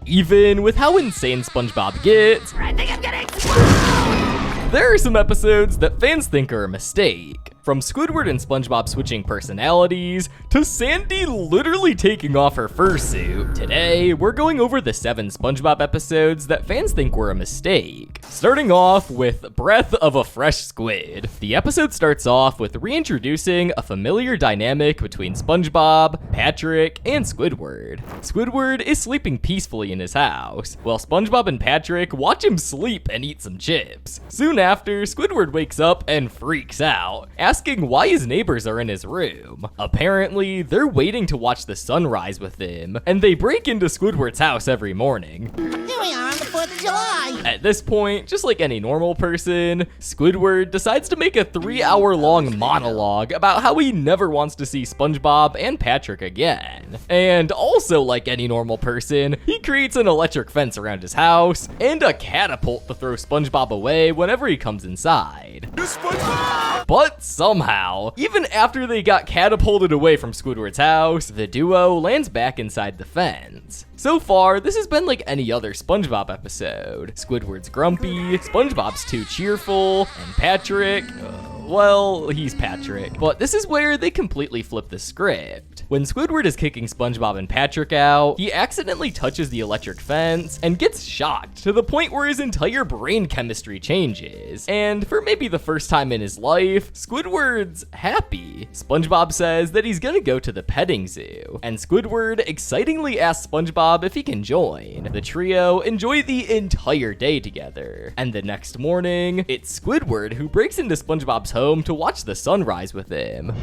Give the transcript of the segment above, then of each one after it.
Even with how insane SpongeBob gets, I think I'm gonna explode! there are some episodes that fans think are a mistake. From Squidward and SpongeBob switching personalities, to Sandy literally taking off her fursuit. Today, we're going over the 7 SpongeBob episodes that fans think were a mistake. Starting off with Breath of a Fresh Squid. The episode starts off with reintroducing a familiar dynamic between SpongeBob, Patrick, and Squidward. Squidward is sleeping peacefully in his house, while SpongeBob and Patrick watch him sleep and eat some chips. Soon after, Squidward wakes up and freaks out, asking why his neighbors are in his room. Apparently, they're waiting to watch the sunrise with him, and they break into Squidward's house every morning. Here we are on the 4th of July! At this point, just like any normal person, Squidward decides to make a 3-hour-long monologue about how he never wants to see SpongeBob and Patrick again. And also like any normal person, he creates an electric fence around his house, and a catapult to throw SpongeBob away whenever he comes inside. But somehow, even after they got catapulted away from Squidward's house, the duo lands back inside the fence. So far, this has been like any other SpongeBob episode. Squidward's grumpy, SpongeBob's too cheerful, and Patrick, well, he's Patrick. But this is where they completely flip the script. When Squidward is kicking SpongeBob and Patrick out, he accidentally touches the electric fence and gets shocked to the point where his entire brain chemistry changes. And for maybe the first time in his life, Squidward's happy. SpongeBob says that he's gonna go to the petting zoo, and Squidward excitingly asks SpongeBob if he can join. The trio enjoy the entire day together, and the next morning, it's Squidward who breaks into SpongeBob's home to watch the sunrise with him.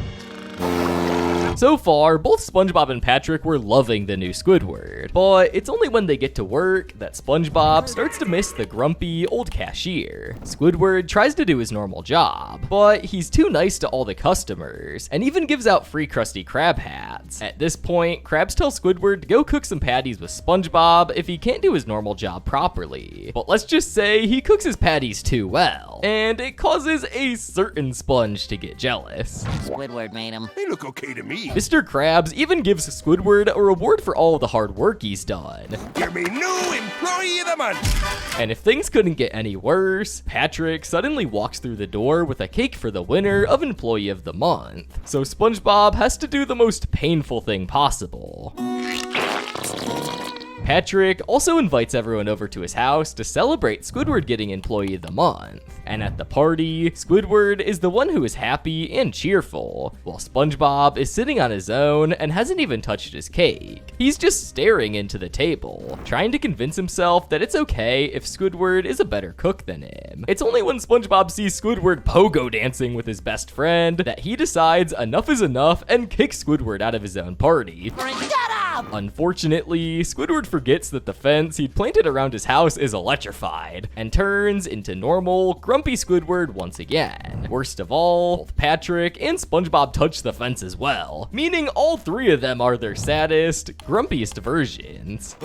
So far, both SpongeBob and Patrick were loving the new Squidward, but it's only when they get to work that SpongeBob starts to miss the grumpy old cashier. Squidward tries to do his normal job, but he's too nice to all the customers, and even gives out free Krusty Krab hats. At this point, Krabs tell Squidward to go cook some patties with SpongeBob if he can't do his normal job properly. But let's just say he cooks his patties too well, and it causes a certain Sponge to get jealous. Squidward made him. They look okay to me. Mr. Krabs even gives Squidward a reward for all of the hard work he's done. Give me new employee of the month. And if things couldn't get any worse, Patrick suddenly walks through the door with a cake for the winner of Employee of the Month. So SpongeBob has to do the most painful thing possible. Patrick also invites everyone over to his house to celebrate Squidward getting Employee of the Month. And at the party, Squidward is the one who is happy and cheerful, while SpongeBob is sitting on his own and hasn't even touched his cake. He's just staring into the table, trying to convince himself that it's okay if Squidward is a better cook than him. It's only when SpongeBob sees Squidward pogo dancing with his best friend that he decides enough is enough and kicks Squidward out of his own party. Shut up! Unfortunately, Squidward forgets that the fence he'd planted around his house is electrified, and turns into normal, grumpy Squidward once again. Worst of all, both Patrick and SpongeBob touch the fence as well, meaning all 3 of them are their saddest, grumpiest versions.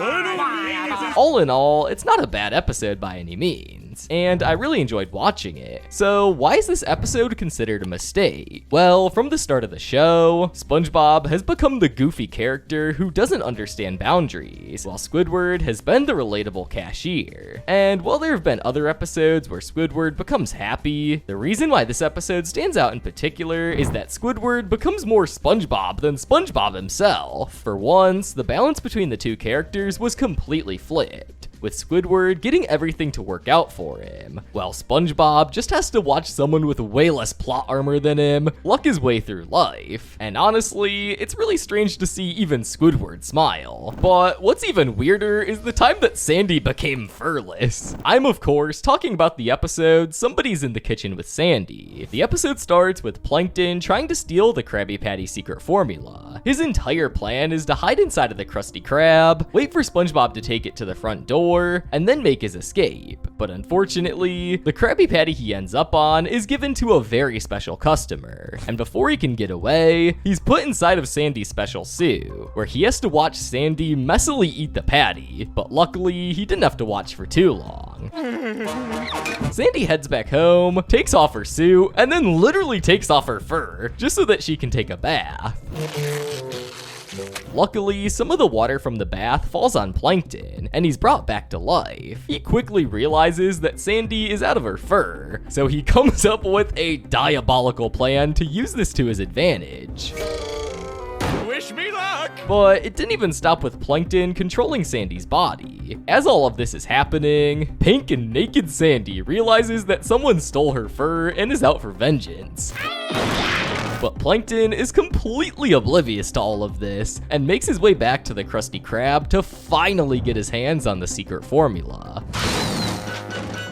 All in all, it's not a bad episode by any means, and I really enjoyed watching it. So why is this episode considered a mistake? Well, from the start of the show, SpongeBob has become the goofy character who doesn't understand boundaries, while Squidward has been the relatable cashier. And while there have been other episodes where Squidward becomes happy, the reason why this episode stands out in particular is that Squidward becomes more SpongeBob than SpongeBob himself. For once, the balance between the two characters was completely flipped, with Squidward getting everything to work out for him, while SpongeBob just has to watch someone with way less plot armor than him luck his way through life. And honestly, it's really strange to see even Squidward smile. But what's even weirder is the time that Sandy became furless. I'm of course talking about the episode Somebody's in the Kitchen with Sandy. The episode starts with Plankton trying to steal the Krabby Patty secret formula. His entire plan is to hide inside of the Krusty Krab, wait for SpongeBob to take it to the front door, and then make his escape. But unfortunately, the Krabby Patty he ends up on is given to a very special customer, and before he can get away, he's put inside of Sandy's special suit, where he has to watch Sandy messily eat the patty, but luckily he didn't have to watch for too long. Sandy heads back home, takes off her suit, and then literally takes off her fur, just so that she can take a bath. Luckily, some of the water from the bath falls on Plankton, and he's brought back to life. He quickly realizes that Sandy is out of her fur, so he comes up with a diabolical plan to use this to his advantage. Wish me luck. But it didn't even stop with Plankton controlling Sandy's body. As all of this is happening, pink and naked Sandy realizes that someone stole her fur and is out for vengeance. But Plankton is completely oblivious to all of this and makes his way back to the Krusty Krab to finally get his hands on the secret formula.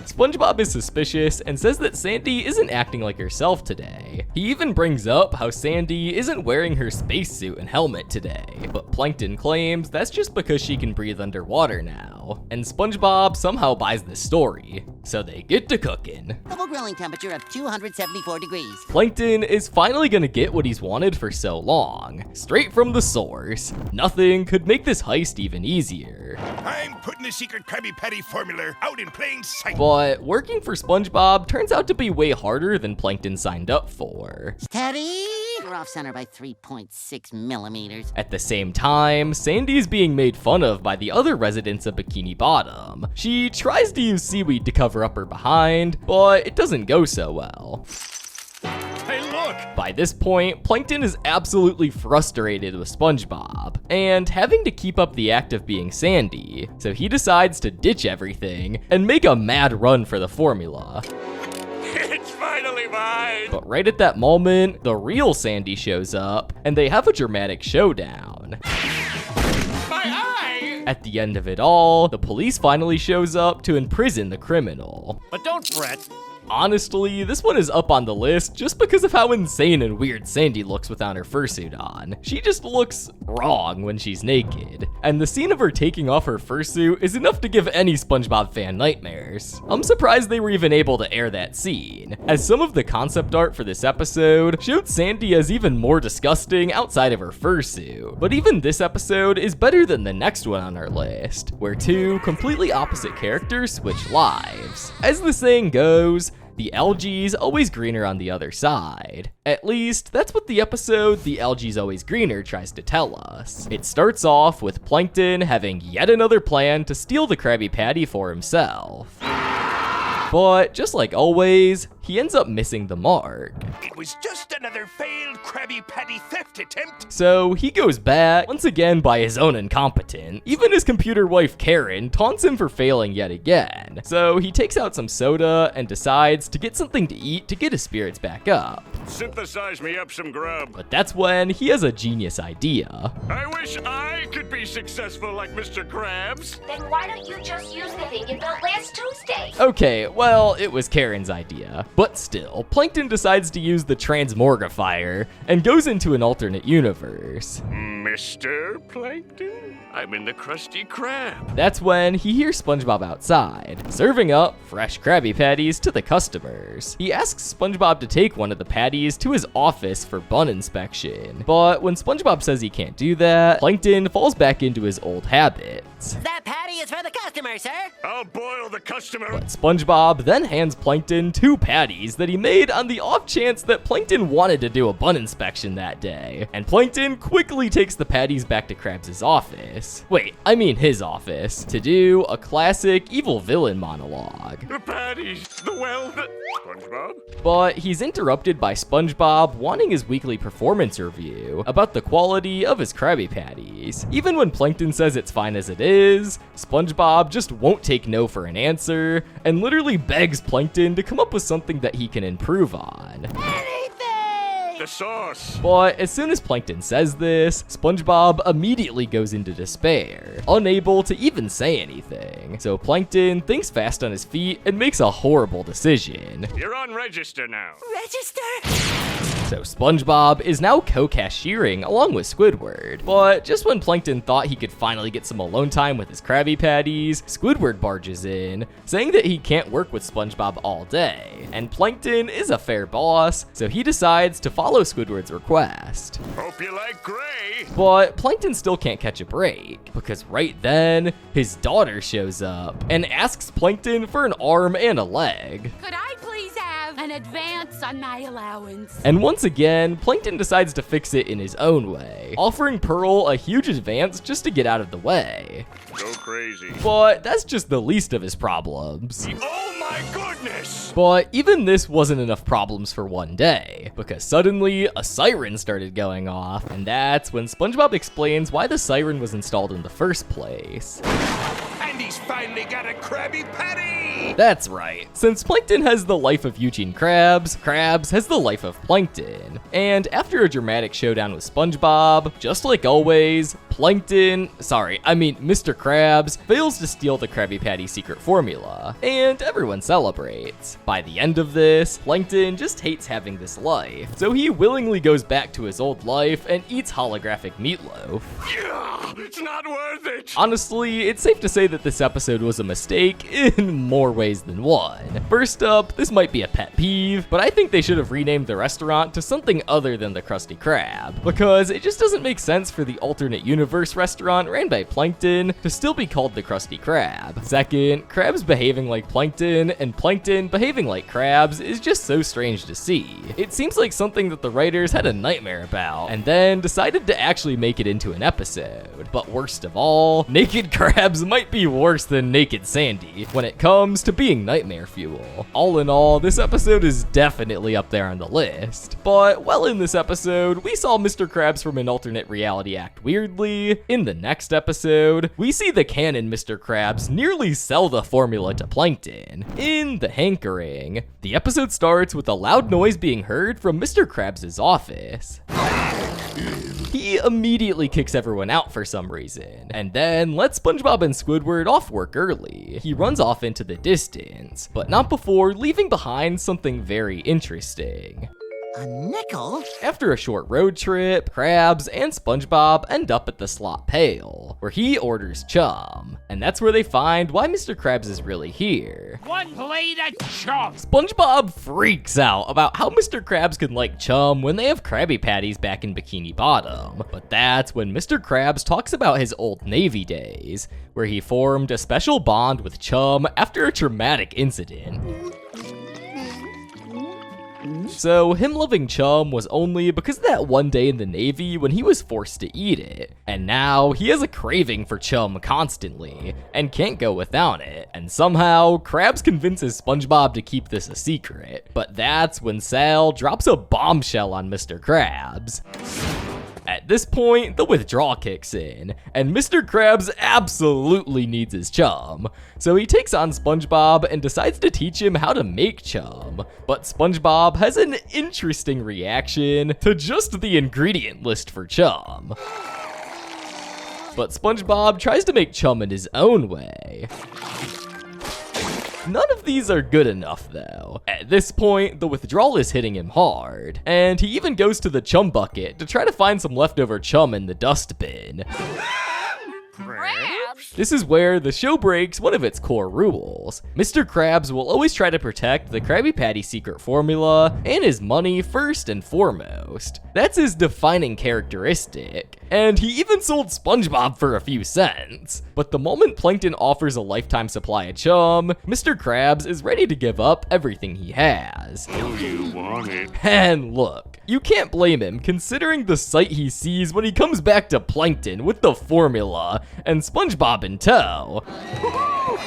SpongeBob is suspicious and says that Sandy isn't acting like herself today. He even brings up how Sandy isn't wearing her spacesuit and helmet today, but Plankton claims that's just because she can breathe underwater now. And SpongeBob somehow buys this story, so they get to cooking. Double grilling temperature of 274 degrees. Plankton is finally gonna get what he's wanted for so long, straight from the source. Nothing could make this heist even easier. I'm putting the secret Krabby Patty formula out in plain sight. But working for SpongeBob turns out to be way harder than Plankton signed up for. Steady. We're off center by 3.6 millimeters. At the same time, Sandy's being made fun of by the other residents of Bikini Bottom. She tries to use seaweed to cover up her behind, but it doesn't go so well. Hey, look. By this point, Plankton is absolutely frustrated with SpongeBob, and having to keep up the act of being Sandy, so he decides to ditch everything and make a mad run for the formula. It's finally mine. But right at that moment, the real Sandy shows up, and they have a dramatic showdown. My eye. At the end of it all, the police finally shows up to imprison the criminal. But don't fret. Honestly, this one is up on the list just because of how insane and weird Sandy looks without her fursuit on. She just looks wrong when she's naked, and the scene of her taking off her fursuit is enough to give any SpongeBob fan nightmares. I'm surprised they were even able to air that scene, as some of the concept art for this episode showed Sandy as even more disgusting outside of her fursuit. But even this episode is better than the next one on our list, where two completely opposite characters switch lives. As the saying goes, the algae's always greener on the other side. At least, that's what the episode The Algae's Always Greener tries to tell us. It starts off with Plankton having yet another plan to steal the Krabby Patty for himself. But just like always, he ends up missing the mark. It was just another failed Krabby Patty theft attempt. So he goes back, once again by his own incompetence. Even his computer wife Karen taunts him for failing yet again. So he takes out some soda and decides to get something to eat to get his spirits back up. Synthesize me up some grub. But that's when he has a genius idea. I wish I could be successful like Mr. Krabs. Then why don't you just use the thing you built last Tuesday? Okay, well, it was Karen's idea. But still, Plankton decides to use the transmorgifier and goes into an alternate universe. Mr. Plankton? I'm in the Krusty Krab. That's when he hears SpongeBob outside, serving up fresh Krabby Patties to the customers. He asks SpongeBob to take one of the patties to his office for bun inspection. But when SpongeBob says he can't do that, Plankton falls back into his old habits. That patty is for the customer, sir. I'll boil the customer. But SpongeBob then hands Plankton 2 patties that he made on the off chance that Plankton wanted to do a bun inspection that day. And Plankton quickly takes the patties back to Krabs' office. Wait, I mean his office, to do a classic evil villain monologue. The patties. SpongeBob? But he's interrupted by SpongeBob wanting his weekly performance review about the quality of his Krabby Patties. Even when Plankton says it's fine as it is, SpongeBob just won't take no for an answer and literally begs Plankton to come up with something that he can improve on. The sauce. But as soon as Plankton says this, SpongeBob immediately goes into despair, unable to even say anything. So Plankton thinks fast on his feet and makes a horrible decision. You're on register now. Register. So SpongeBob is now co-cashiering along with Squidward. But just when Plankton thought he could finally get some alone time with his Krabby Patties, Squidward barges in, saying that he can't work with SpongeBob all day. And Plankton is a fair boss, so he decides to follow Squidward's request. Hope you like gray. But Plankton still can't catch a break, because right then, his daughter shows up and asks Plankton for an arm and a leg. Could I please have an advance on my allowance. And once again, Plankton decides to fix it in his own way, offering Pearl a huge advance just to get out of the way. Go crazy. But that's just the least of his problems. Oh my goodness! But even this wasn't enough problems for one day, because suddenly a siren started going off, and that's when SpongeBob explains why the siren was installed in the first place. And he's finally got a Krabby Patty! That's right. Since Plankton has the life of Eugene Krabs, Krabs has the life of Plankton. And after a dramatic showdown with SpongeBob, just like always, Mr. Krabs fails to steal the Krabby Patty secret formula, and everyone celebrates. By the end of this, Plankton just hates having this life, so he willingly goes back to his old life and eats holographic meatloaf. Yeah, it's not worth it! Honestly, it's safe to say that this episode was a mistake in more ways than one. First up, this might be a pet peeve, but I think they should have renamed the restaurant to something other than the Krusty Krab, because it just doesn't make sense for the alternate universe restaurant ran by Plankton to still be called the Krusty Krab. Second, Krabs behaving like Plankton and Plankton behaving like Krabs is just so strange to see. It seems like something that the writers had a nightmare about, and then decided to actually make it into an episode. But worst of all, naked Krabs might be worse than naked Sandy when it comes to being nightmare fuel. All in all, this episode is definitely up there on the list. But while in this episode, we saw Mr. Krabs from an alternate reality act weirdly, in the next episode, we see the canon Mr. Krabs nearly sell the formula to Plankton in The Hankering. The episode starts with a loud noise being heard from Mr. Krabs' office. He immediately kicks everyone out for some reason, and then lets SpongeBob and Squidward off work early. He runs off into the distance, but not before leaving behind something very interesting. A nickel? After a short road trip, Krabs and SpongeBob end up at the Slot Pail, where he orders chum. And that's where they find why Mr. Krabs is really here. One plate of chum. SpongeBob freaks out about how Mr. Krabs can like chum when they have Krabby Patties back in Bikini Bottom. But that's when Mr. Krabs talks about his old Navy days, where he formed a special bond with chum after a traumatic incident. So him loving chum was only because of that one day in the Navy when he was forced to eat it. And now he has a craving for chum constantly and can't go without it. And somehow Krabs convinces SpongeBob to keep this a secret. But that's when Sal drops a bombshell on Mr. Krabs. At this point, the withdrawal kicks in, and Mr. Krabs absolutely needs his chum. So he takes on SpongeBob and decides to teach him how to make chum. But SpongeBob has an interesting reaction to just the ingredient list for chum. But SpongeBob tries to make chum in his own way. None of these are good enough though. At this point, the withdrawal is hitting him hard, and he even goes to the chum bucket to try to find some leftover chum in the dustbin. Krabs? This is where the show breaks one of its core rules. Mr. Krabs will always try to protect the Krabby Patty secret formula and his money first and foremost. That's his defining characteristic. And he even sold SpongeBob for a few cents. But the moment Plankton offers a lifetime supply of chum, Mr. Krabs is ready to give up everything he has. Oh, you want it? And look, you can't blame him considering the sight he sees when he comes back to Plankton with the formula and SpongeBob in tow.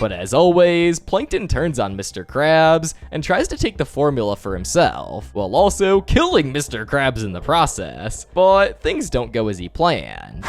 But as always, Plankton turns on Mr. Krabs and tries to take the formula for himself, while also killing Mr. Krabs in the process. But things don't go as he planned.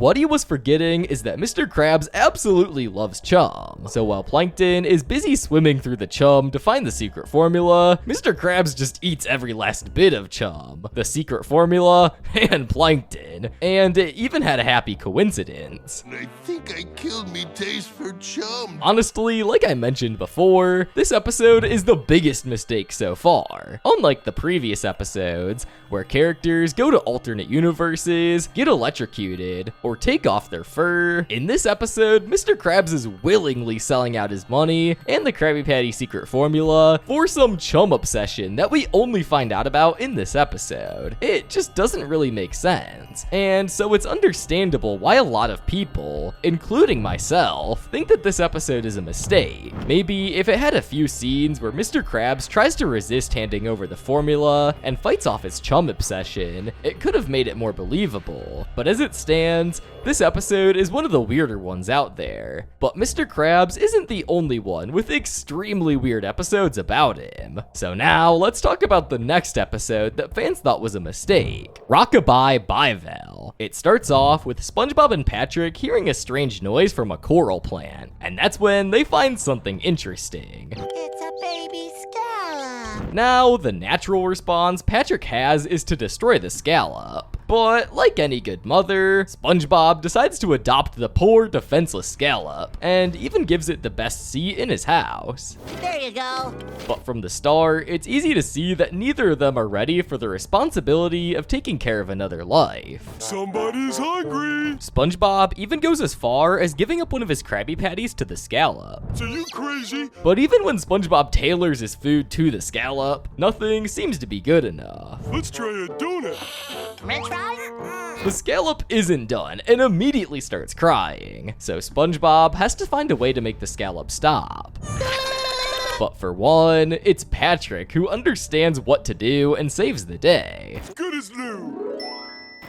What he was forgetting is that Mr. Krabs absolutely loves chum. So while Plankton is busy swimming through the chum to find the secret formula, Mr. Krabs just eats every last bit of chum, the secret formula, and Plankton. And it even had a happy coincidence. I think I killed me taste for chum. Honestly, like I mentioned before, this episode is the biggest mistake so far. Unlike the previous episodes, where characters go to alternate universes, get electrocuted, or or take off their fur. In this episode, Mr. Krabs is willingly selling out his money and the Krabby Patty secret formula for some chum obsession that we only find out about in this episode. It just doesn't really make sense, and so it's understandable why a lot of people, including myself, think that this episode is a mistake. Maybe if it had a few scenes where Mr. Krabs tries to resist handing over the formula and fights off his chum obsession, it could have made it more believable. But as it stands, this episode is one of the weirder ones out there. But Mr. Krabs isn't the only one with extremely weird episodes about him. So now let's talk about the next episode that fans thought was a mistake, Rockabye Bye-Vel. It starts off with SpongeBob and Patrick hearing a strange noise from a coral plant, and that's when they find something interesting. It's a baby scallop. Now, the natural response Patrick has is to destroy the scallop. But like any good mother, SpongeBob decides to adopt the poor, defenseless scallop, and even gives it the best seat in his house. There you go. But from the start, it's easy to see that neither of them are ready for the responsibility of taking care of another life. Somebody's hungry. SpongeBob even goes as far as giving up one of his Krabby Patties to the scallop. So you crazy? But even when SpongeBob tailors his food to the scallop, nothing seems to be good enough. Let's try a donut. French fries? The scallop isn't done and immediately starts crying, so SpongeBob has to find a way to make the scallop stop. But for one, it's Patrick who understands what to do and saves the day. Good as new.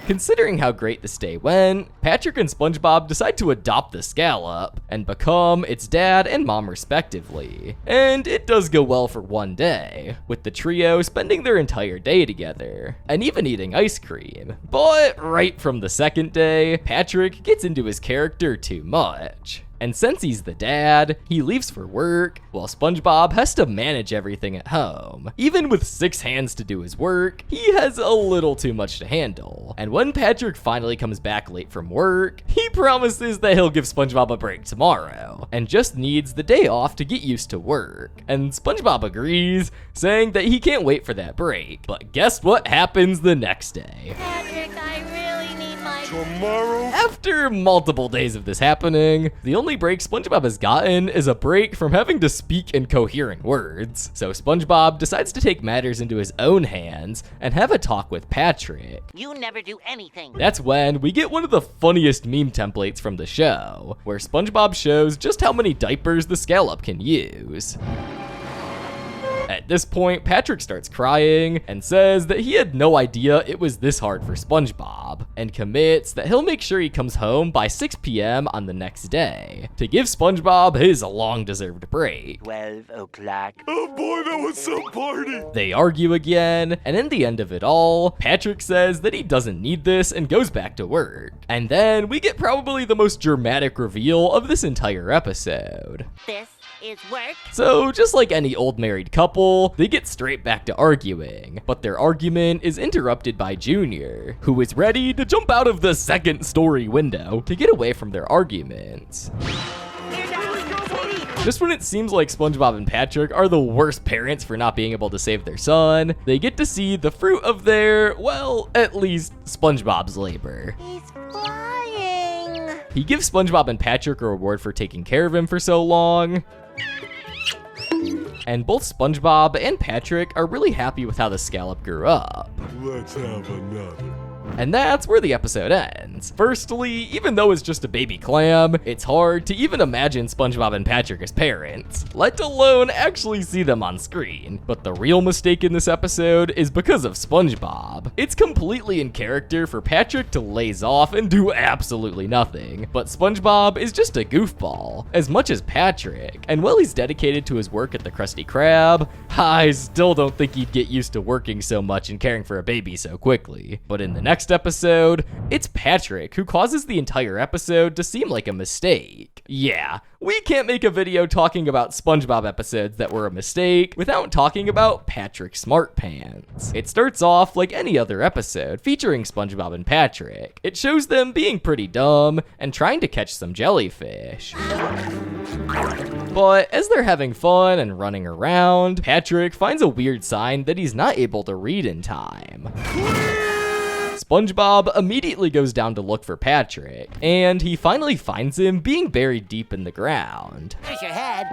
Considering how great this day went, Patrick and SpongeBob decide to adopt the scallop and become its dad and mom respectively. And it does go well for one day, with the trio spending their entire day together, and even eating ice cream. But right from the second day, Patrick gets into his character too much. And since he's the dad, he leaves for work, while SpongeBob has to manage everything at home. Even with 6 hands to do his work, he has a little too much to handle. And when Patrick finally comes back late from work, he promises that he'll give SpongeBob a break tomorrow, and just needs the day off to get used to work. And SpongeBob agrees, saying that he can't wait for that break. But guess what happens the next day? Patrick, I really need my... Tomorrow? After multiple days of this happening, the only break SpongeBob has gotten is a break from having to speak in coherent words. So SpongeBob decides to take matters into his own hands and have a talk with Patrick. You never do anything. That's when we get one of the funniest meme templates from the show, where SpongeBob shows just how many diapers the scallop can use. At this point, Patrick starts crying and says that he had no idea it was this hard for SpongeBob, and commits that he'll make sure he comes home by 6 p.m. on the next day to give SpongeBob his long-deserved break. 12 o'clock. Oh boy, that was some party. They argue again, and in the end of it all, Patrick says that he doesn't need this and goes back to work. And then we get probably the most dramatic reveal of this entire episode. This is work. So, just like any old married couple, they get straight back to arguing, but their argument is interrupted by Junior, who is ready to jump out of the second-story window to get away from their arguments. Just when it seems like SpongeBob and Patrick are the worst parents for not being able to save their son, they get to see the fruit of their, well, at least SpongeBob's labor. He's flying. He gives SpongeBob and Patrick a reward for taking care of him for so long. And both SpongeBob and Patrick are really happy with how the scallop grew up. Let's have another. And that's where the episode ends. Firstly, even though it's just a baby clam, it's hard to even imagine SpongeBob and Patrick as parents, let alone actually see them on screen. But the real mistake in this episode is because of SpongeBob. It's completely in character for Patrick to laze off and do absolutely nothing, but SpongeBob is just a goofball, as much as Patrick. And while he's dedicated to his work at the Krusty Krab, I still don't think he'd get used to working so much and caring for a baby so quickly. But in the next episode, it's Patrick who causes the entire episode to seem like a mistake. Yeah, we can't make a video talking about SpongeBob episodes that were a mistake without talking about Patrick Smartpants. It starts off like any other episode featuring SpongeBob and Patrick. It shows them being pretty dumb and trying to catch some jellyfish. But as they're having fun and running around, Patrick finds a weird sign that he's not able to read in time. SpongeBob immediately goes down to look for Patrick, and he finally finds him being buried deep in the ground. There's your head.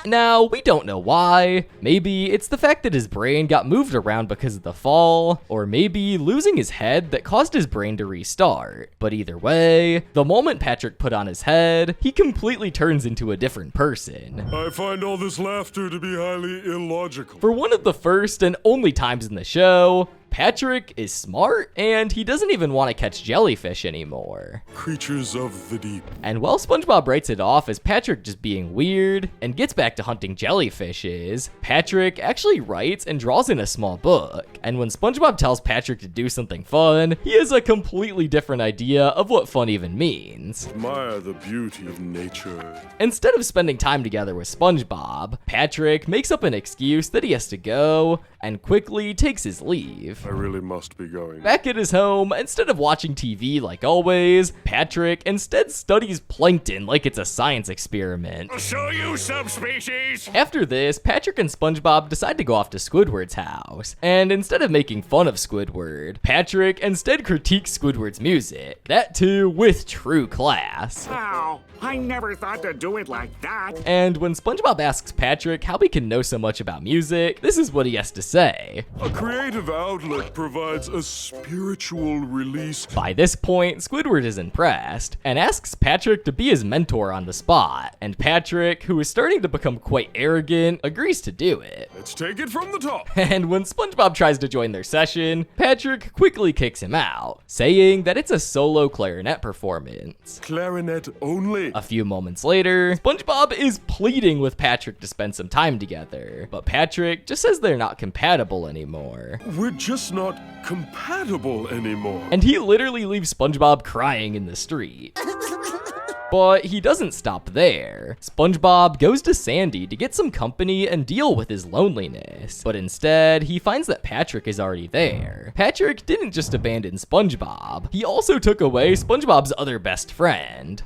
Now, we don't know why. Maybe it's the fact that his brain got moved around because of the fall, or maybe losing his head that caused his brain to restart. But either way, the moment Patrick put on his head, he completely turns into a different person. I find all this laughter to be highly illogical. For one of the first and only times in the show, Patrick is smart, and he doesn't even want to catch jellyfish anymore. Creatures of the deep. And while SpongeBob writes it off as Patrick just being weird and gets back to hunting jellyfishes, Patrick actually writes and draws in a small book. And when SpongeBob tells Patrick to do something fun, he has a completely different idea of what fun even means. Admire the beauty of nature. Instead of spending time together with SpongeBob, Patrick makes up an excuse that he has to go and quickly takes his leave. I really must be going. Back at his home, instead of watching TV like always, Patrick instead studies plankton like it's a science experiment. I'll show you subspecies. After this, Patrick and SpongeBob decide to go off to Squidward's house, and instead of making fun of Squidward, Patrick instead critiques Squidward's music, that too with true class. Oh, I never thought to do it like that. And when SpongeBob asks Patrick how he can know so much about music, this is what he has to say. A creative outlet provides a spiritual release. By this point, Squidward is impressed and asks Patrick to be his mentor on the spot, and Patrick, who is starting to become quite arrogant, agrees to do it. Let's take it from the top. And when SpongeBob tries to join their session, Patrick quickly kicks him out, saying that it's a solo clarinet performance. Clarinet only. A few moments later, SpongeBob is pleading with Patrick to spend some time together, but Patrick just says they're not compatible anymore. We're just not compatible anymore. And he literally leaves SpongeBob crying in the street. But he doesn't stop there. SpongeBob goes to Sandy to get some company and deal with his loneliness. But instead, he finds that Patrick is already there. Patrick didn't just abandon SpongeBob. He also took away SpongeBob's other best friend.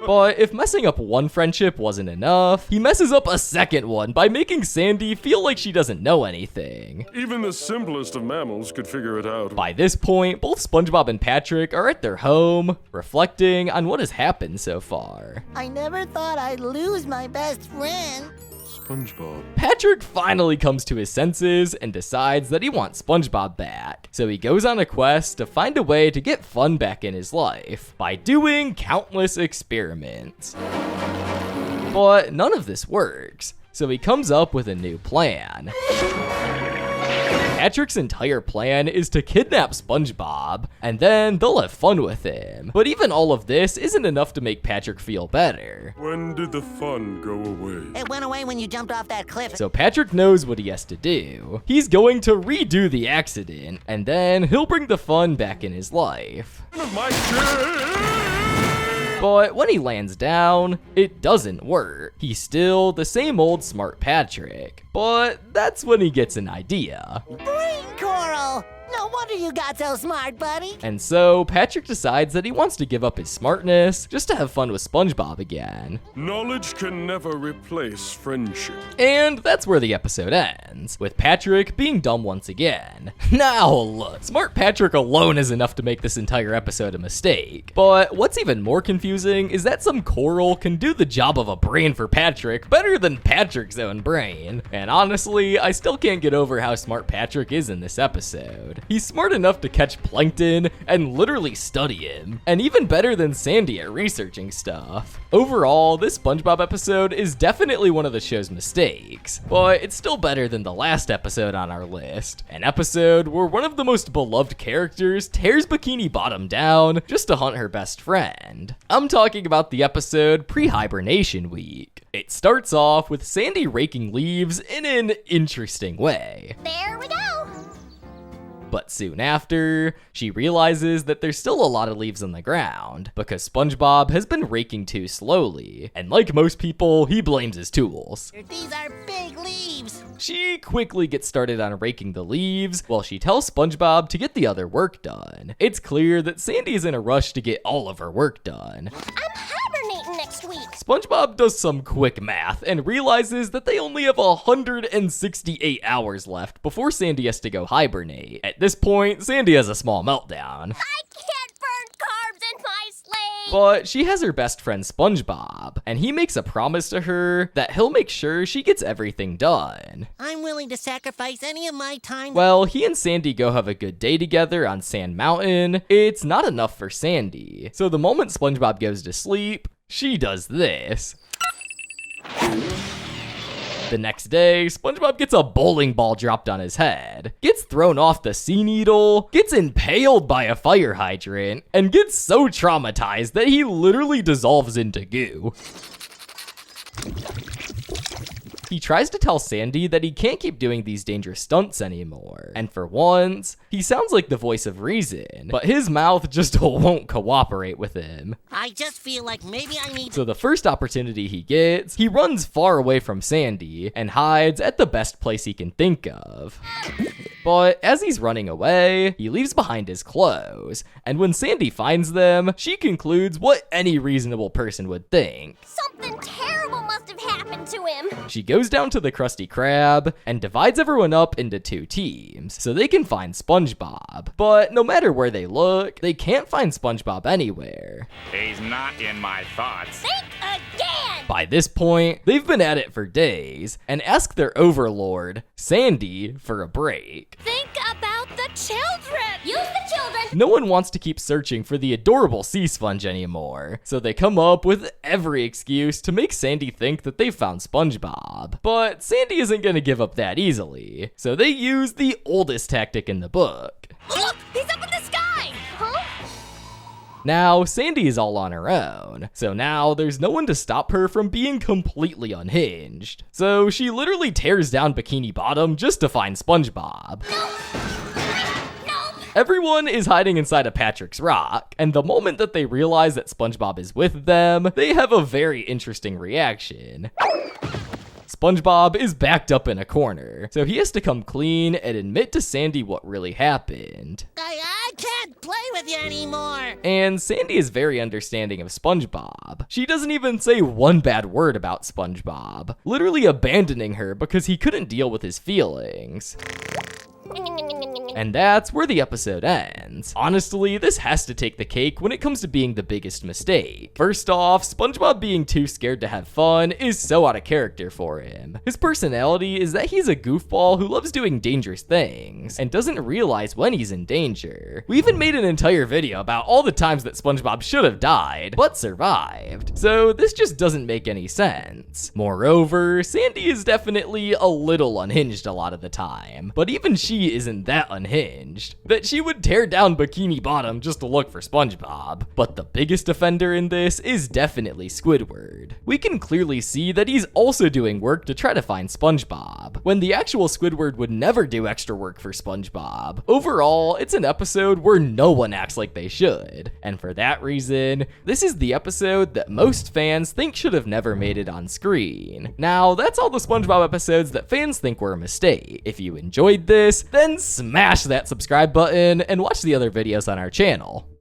But if messing up one friendship wasn't enough, he messes up a second one by making Sandy feel like she doesn't know anything. Even the simplest of mammals could figure it out. By this point, both SpongeBob and Patrick are at their home, reflecting on what has happened so far. I never thought I'd lose my best friend. SpongeBob. Patrick finally comes to his senses and decides that he wants SpongeBob back. So he goes on a quest to find a way to get fun back in his life by doing countless experiments. But none of this works, so he comes up with a new plan. Patrick's entire plan is to kidnap SpongeBob, and then they'll have fun with him. But even all of this isn't enough to make Patrick feel better. When did the fun go away? It went away when you jumped off that cliff. So Patrick knows what he has to do. He's going to redo the accident, and then he'll bring the fun back in his life. My shit! But when he lands down, it doesn't work. He's still the same old smart Patrick. But that's when he gets an idea. Brain coral! No wonder you got so smart, buddy. And so Patrick decides that he wants to give up his smartness just to have fun with SpongeBob again. Knowledge can never replace friendship. And that's where the episode ends, with Patrick being dumb once again. Now look, smart Patrick alone is enough to make this entire episode a mistake. But what's even more confusing is that some coral can do the job of a brain for Patrick better than Patrick's own brain. And honestly, I still can't get over how smart Patrick is in this episode. He's smart enough to catch plankton and literally study him, and even better than Sandy at researching stuff. Overall, this SpongeBob episode is definitely one of the show's mistakes, but it's still better than the last episode on our list, an episode where one of the most beloved characters tears Bikini Bottom down just to hunt her best friend. I'm talking about the episode Pre-Hibernation Week. It starts off with Sandy raking leaves in an interesting way. There we go. But soon after, she realizes that there's still a lot of leaves on the ground because SpongeBob has been raking too slowly, and like most people, he blames his tools. These are big leaves. She quickly gets started on raking the leaves while she tells SpongeBob to get the other work done. It's clear that Sandy is in a rush to get all of her work done. I'm hibernating next week. SpongeBob does some quick math and realizes that they only have 168 hours left before Sandy has to go hibernate. At this point, Sandy has a small meltdown. I can't burn carbs in my sleep. But she has her best friend SpongeBob, and he makes a promise to her that he'll make sure she gets everything done. I'm willing to sacrifice any of my time. Well, he and Sandy go have a good day together on Sand Mountain. It's not enough for Sandy, so the moment SpongeBob goes to sleep, she does this. The next day, SpongeBob gets a bowling ball dropped on his head, gets thrown off the sea needle, gets impaled by a fire hydrant, and gets so traumatized that he literally dissolves into goo. He tries to tell Sandy that he can't keep doing these dangerous stunts anymore. And for once, he sounds like the voice of reason, but his mouth just won't cooperate with him. I just feel like maybe I need So the first opportunity he gets, he runs far away from Sandy and hides at the best place he can think of. But as he's running away, he leaves behind his clothes, and when Sandy finds them, she concludes what any reasonable person would think. Something terrible must have happened to him. She goes down to the Krusty Krab and divides everyone up into 2 teams so they can find SpongeBob. But no matter where they look, they can't find SpongeBob anywhere. He's not in my thoughts. Think again. By this point, they've been at it for days and ask their overlord, Sandy, for a break. Think about the children. Use the children. No one wants to keep searching for the adorable sea sponge anymore, so they come up with every excuse to make Sandy think that they've found SpongeBob. But Sandy isn't gonna give up that easily, so they use the oldest tactic in the book. Look, he's up in the sky. Huh? Now, Sandy is all on her own, so now there's no one to stop her from being completely unhinged. So she literally tears down Bikini Bottom just to find SpongeBob. Everyone is hiding inside of Patrick's rock, and the moment that they realize that SpongeBob is with them, they have a very interesting reaction. SpongeBob is backed up in a corner, so he has to come clean and admit to Sandy what really happened. I can't play with you anymore. And Sandy is very understanding of SpongeBob. She doesn't even say one bad word about SpongeBob, literally abandoning her because he couldn't deal with his feelings. And that's where the episode ends. Honestly, this has to take the cake when it comes to being the biggest mistake. First off, SpongeBob being too scared to have fun is so out of character for him. His personality is that he's a goofball who loves doing dangerous things and doesn't realize when he's in danger. We even made an entire video about all the times that SpongeBob should have died, but survived. So this just doesn't make any sense. Moreover, Sandy is definitely a little unhinged a lot of the time, but even she isn't that unhinged that she would tear down Bikini Bottom just to look for SpongeBob. But the biggest offender in this is definitely Squidward. We can clearly see that he's also doing work to try to find SpongeBob, when the actual Squidward would never do extra work for SpongeBob. Overall, it's an episode where no one acts like they should, and for that reason, this is the episode that most fans think should have never made it on screen. Now, that's all the SpongeBob episodes that fans think were a mistake. If you enjoyed this, then smash that subscribe button and watch the other videos on our channel.